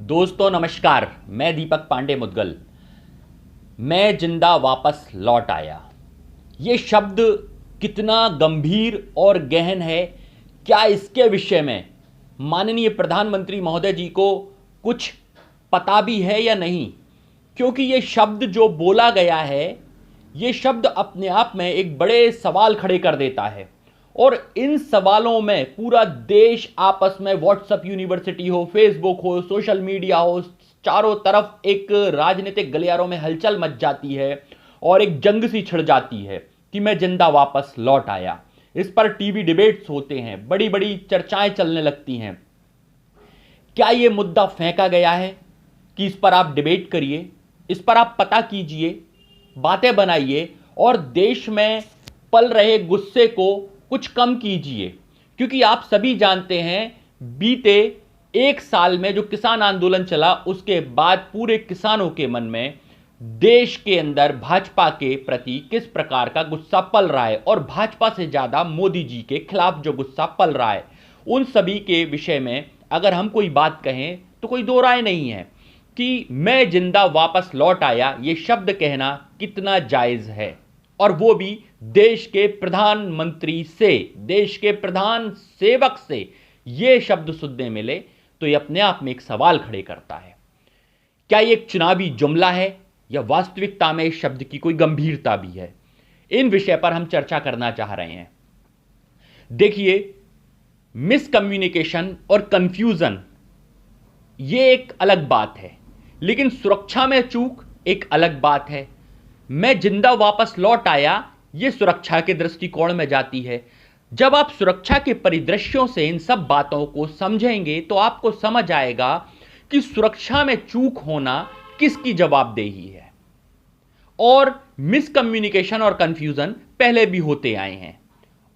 दोस्तों नमस्कार, मैं दीपक पांडे मुदगल। मैं जिंदा वापस लौट आया। ये शब्द कितना गंभीर और गहन है, क्या इसके विषय में माननीय प्रधानमंत्री महोदय जी को कुछ पता भी है या नहीं? क्योंकि ये शब्द जो बोला गया है, ये शब्द अपने आप में एक बड़े सवाल खड़े कर देता है। और इन सवालों में पूरा देश आपस में, व्हाट्सएप यूनिवर्सिटी हो, फेसबुक हो, सोशल मीडिया हो, चारों तरफ एक राजनीतिक गलियारों में हलचल मच जाती है और एक जंग सी छिड़ जाती है कि मैं जिंदा वापस लौट आया। इस पर टीवी डिबेट्स होते हैं, बड़ी बड़ी चर्चाएं चलने लगती हैं। क्या यह मुद्दा फेंका गया है कि इस पर आप डिबेट करिए, इस पर आप पता कीजिए, बातें बनाइए और देश में पल रहे गुस्से को कुछ कम कीजिए? क्योंकि आप सभी जानते हैं, बीते एक साल में जो किसान आंदोलन चला, उसके बाद पूरे किसानों के मन में देश के अंदर भाजपा के प्रति किस प्रकार का गुस्सा पल रहा है और भाजपा से ज्यादा मोदी जी के खिलाफ जो गुस्सा पल रहा है, उन सभी के विषय में अगर हम कोई बात कहें तो कोई दो राय नहीं है कि मैं जिंदा वापस लौट आया, ये शब्द कहना कितना जायज है। और वो भी देश के प्रधानमंत्री से, देश के प्रधान सेवक से ये शब्द सुनने मिले तो ये अपने आप में एक सवाल खड़े करता है। क्या ये एक चुनावी जुमला है या वास्तविकता में इस शब्द की कोई गंभीरता भी है? इन विषय पर हम चर्चा करना चाह रहे हैं। देखिए, मिसकम्युनिकेशन और कंफ्यूजन ये एक अलग बात है, लेकिन सुरक्षा में चूक एक अलग बात है। मैं जिंदा वापस लौट आया, यह सुरक्षा के दृष्टिकोण में जाती है। जब आप सुरक्षा के परिदृश्यों से इन सब बातों को समझेंगे तो आपको समझ आएगा कि सुरक्षा में चूक होना किसकी जवाबदेही है। और मिसकम्युनिकेशन और कंफ्यूजन पहले भी होते आए हैं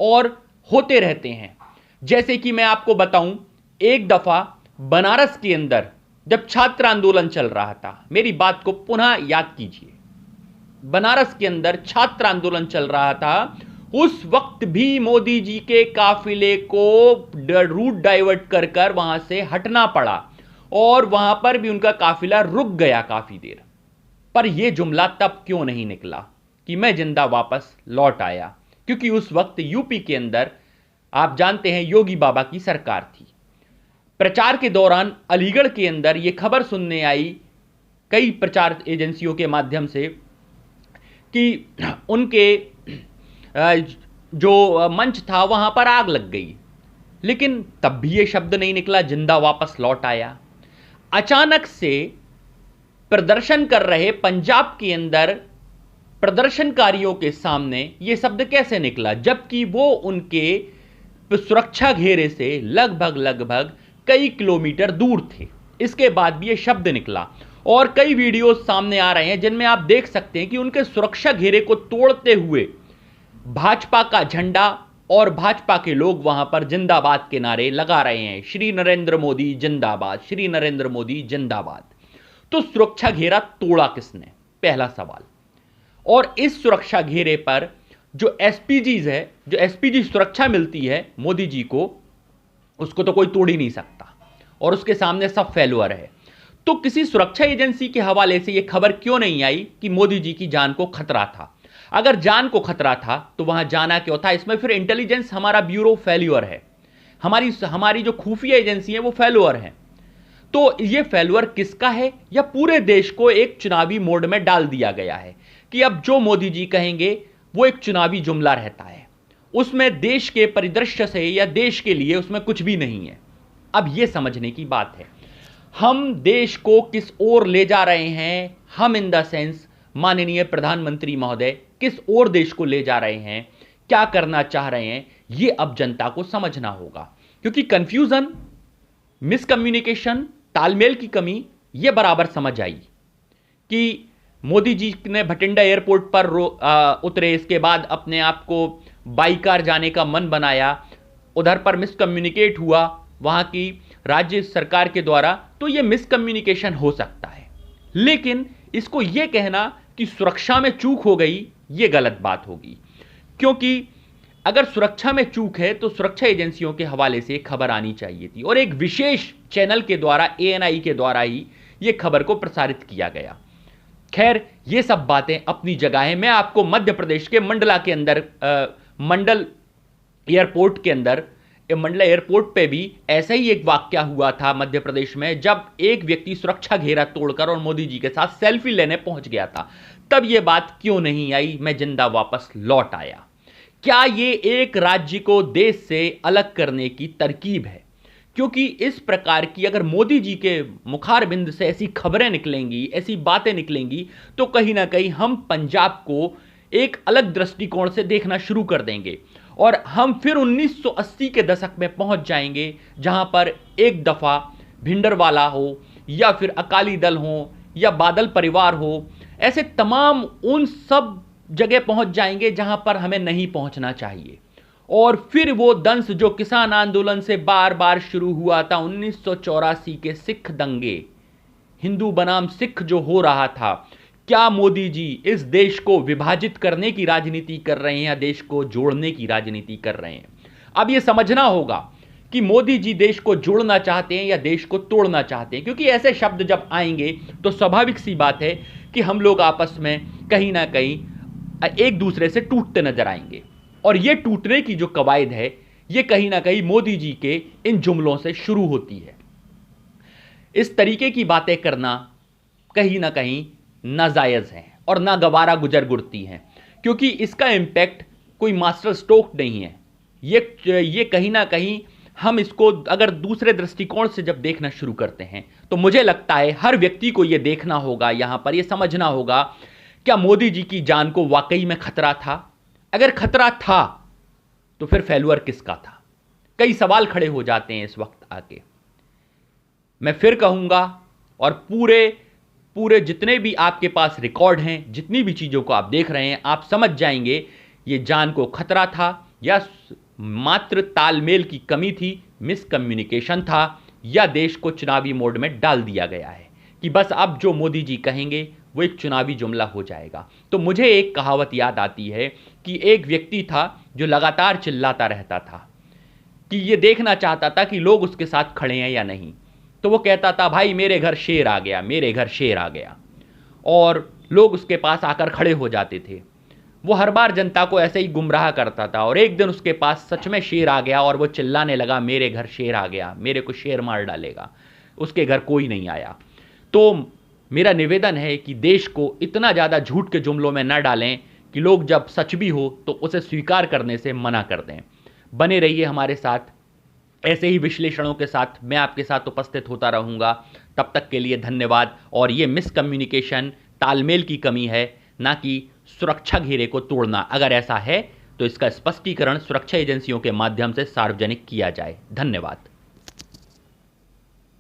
और होते रहते हैं। जैसे कि मैं आपको बताऊं, एक दफा बनारस के अंदर जब छात्र आंदोलन चल रहा था, मेरी बात को पुनः याद कीजिए, बनारस के अंदर छात्र आंदोलन चल रहा था, उस वक्त भी मोदी जी के काफिले को रूट डाइवर्ट कर कर वहां से हटना पड़ा और वहां पर भी उनका काफिला रुक गया काफी देर। पर यह जुमला तब क्यों नहीं निकला कि मैं जिंदा वापस लौट आया? क्योंकि उस वक्त यूपी के अंदर आप जानते हैं योगी बाबा की सरकार थी। प्रचार के दौरान अलीगढ़ के अंदर यह खबर सुनने आई कई प्रचार एजेंसियों के माध्यम से कि उनके जो मंच था वहां पर आग लग गई, लेकिन तब भी यह शब्द नहीं निकला जिंदा वापस लौट आया। अचानक से प्रदर्शन कर रहे पंजाब के अंदर प्रदर्शनकारियों के सामने यह शब्द कैसे निकला, जबकि वो उनके सुरक्षा घेरे से लगभग कई किलोमीटर दूर थे। इसके बाद भी यह शब्द निकला और कई वीडियो सामने आ रहे हैं जिनमें आप देख सकते हैं कि उनके सुरक्षा घेरे को तोड़ते हुए भाजपा का झंडा और भाजपा के लोग वहां पर जिंदाबाद के नारे लगा रहे हैं, श्री नरेंद्र मोदी जिंदाबाद, श्री नरेंद्र मोदी जिंदाबाद। तो सुरक्षा घेरा तोड़ा किसने? पहला सवाल। और इस सुरक्षा घेरे पर जो एसपीजीज है, जो एसपीजी सुरक्षा मिलती है मोदी जी को, उसको तो कोई तोड़ ही नहीं सकता और उसके सामने सब फेलुअर है। तो किसी सुरक्षा एजेंसी के हवाले से यह खबर क्यों नहीं आई कि मोदी जी की जान को खतरा था? अगर जान को खतरा था तो वहां जाना क्यों था? इसमें फिर इंटेलिजेंस, हमारा ब्यूरो फेल्यूअर है, हमारी जो खुफिया एजेंसी है वो फेल्यूअर है। तो यह फेल्यूअर किसका है? या पूरे देश को एक चुनावी मोड में डाल दिया गया है कि अब जो मोदी जी कहेंगे वो एक चुनावी जुमला रहता है, उसमें देश के परिदृश्य से या देश के लिए उसमें कुछ भी नहीं है। अब यह समझने की बात है हम देश को किस ओर ले जा रहे हैं, हम इन द सेंस माननीय प्रधानमंत्री महोदय किस ओर देश को ले जा रहे हैं, क्या करना चाह रहे हैं, यह अब जनता को समझना होगा। क्योंकि कंफ्यूजन, मिसकम्युनिकेशन, तालमेल की कमी यह बराबर समझ आई कि मोदी जी ने भटिंडा एयरपोर्ट पर उतरे, इसके बाद अपने आप को बाई कार जाने का मन बनाया, उधर पर मिसकम्युनिकेट हुआ वहां की राज्य सरकार के द्वारा, तो यह मिसकम्युनिकेशन हो सकता है। लेकिन इसको यह कहना कि सुरक्षा में चूक हो गई, यह गलत बात होगी। क्योंकि अगर सुरक्षा में चूक है तो सुरक्षा एजेंसियों के हवाले से खबर आनी चाहिए थी और एक विशेष चैनल के द्वारा, ANI के द्वारा ही यह खबर को प्रसारित किया गया। खैर, ये सब बातें अपनी जगह है। मैं आपको मध्य प्रदेश के मंडला के अंदर, मंडल एयरपोर्ट के अंदर, मंडला एयरपोर्ट पे भी ऐसा ही एक वाकया हुआ था मध्य प्रदेश में, जब एक व्यक्ति सुरक्षा घेरा तोड़कर और मोदी जी के साथ सेल्फी लेने पहुंच गया था। तब यह बात क्यों नहीं आई, मैं जिंदा वापस लौट आया। क्या यह एक राज्य को देश से अलग करने की तरकीब है? क्योंकि इस प्रकार की अगर मोदी जी के मुखारबिंद से ऐसी खबरें निकलेंगी, ऐसी बातें निकलेंगी, तो कहीं ना कहीं हम पंजाब को एक अलग दृष्टिकोण से देखना शुरू कर देंगे और हम फिर 1980 के दशक में पहुंच जाएंगे, जहां पर एक दफा भिंडरवाला हो या फिर अकाली दल हो या बादल परिवार हो, ऐसे तमाम उन सब जगह पहुंच जाएंगे जहां पर हमें नहीं पहुंचना चाहिए। और फिर वो दंश जो किसान आंदोलन से बार बार शुरू हुआ था, 1984 के सिख दंगे, हिंदू बनाम सिख जो हो रहा था, क्या मोदी जी इस देश को विभाजित करने की राजनीति कर रहे हैं या देश को जोड़ने की राजनीति कर रहे हैं? अब यह समझना होगा कि मोदी जी देश को जोड़ना चाहते हैं या देश को तोड़ना चाहते हैं, क्योंकि ऐसे शब्द जब आएंगे तो स्वाभाविक सी बात है कि हम लोग आपस में कहीं ना कहीं एक दूसरे से टूटते नजर आएंगे। और यह टूटने की जो कवायद है, यह कहीं ना कहीं मोदी जी के इन जुमलों से शुरू होती है। इस तरीके की बातें करना कहीं ना कहीं नाजायज है और नागवारा गुजर गुड़ती हैं, क्योंकि इसका इंपैक्ट कोई मास्टर स्ट्रोक नहीं है। ये कहीं ना कहीं हम इसको अगर दूसरे दृष्टिकोण से जब देखना शुरू करते हैं, तो मुझे लगता है हर व्यक्ति को यह देखना होगा, यहां पर यह समझना होगा, क्या मोदी जी की जान को वाकई में खतरा था? अगर खतरा था तो फिर फेल्यूर किसका था? कई सवाल खड़े हो जाते हैं इस वक्त आके। मैं फिर कहूंगा, और पूरे जितने भी आपके पास रिकॉर्ड हैं, जितनी भी चीजों को आप देख रहे हैं, आप समझ जाएंगे ये जान को खतरा था या मात्र तालमेल की कमी थी, मिसकम्युनिकेशन था, या देश को चुनावी मोड में डाल दिया गया है कि बस अब जो मोदी जी कहेंगे वो एक चुनावी जुमला हो जाएगा। तो मुझे एक कहावत याद आती है कि एक व्यक्ति था जो लगातार चिल्लाता रहता था कि ये देखना चाहता था कि लोग उसके साथ खड़े हैं या नहीं। तो वो कहता था, भाई मेरे घर शेर आ गया, मेरे घर शेर आ गया, और लोग उसके पास आकर खड़े हो जाते थे। वो हर बार जनता को ऐसे ही गुमराह करता था, और एक दिन उसके पास सच में शेर आ गया और वो चिल्लाने लगा, मेरे घर शेर आ गया, मेरे को शेर मार डालेगा। उसके घर कोई नहीं आया। तो मेरा निवेदन है कि देश को इतना ज़्यादा झूठ के जुमलों में न डालें कि लोग जब सच भी हो तो उसे स्वीकार करने से मना कर दें। बने रहिए हमारे साथ, ऐसे ही विश्लेषणों के साथ मैं आपके साथ उपस्थित होता रहूँगा। तब तक के लिए धन्यवाद। और ये मिसकम्युनिकेशन, तालमेल की कमी है, ना कि सुरक्षा घेरे को तोड़ना। अगर ऐसा है तो इसका स्पष्टीकरण सुरक्षा एजेंसियों के माध्यम से सार्वजनिक किया जाए। धन्यवाद।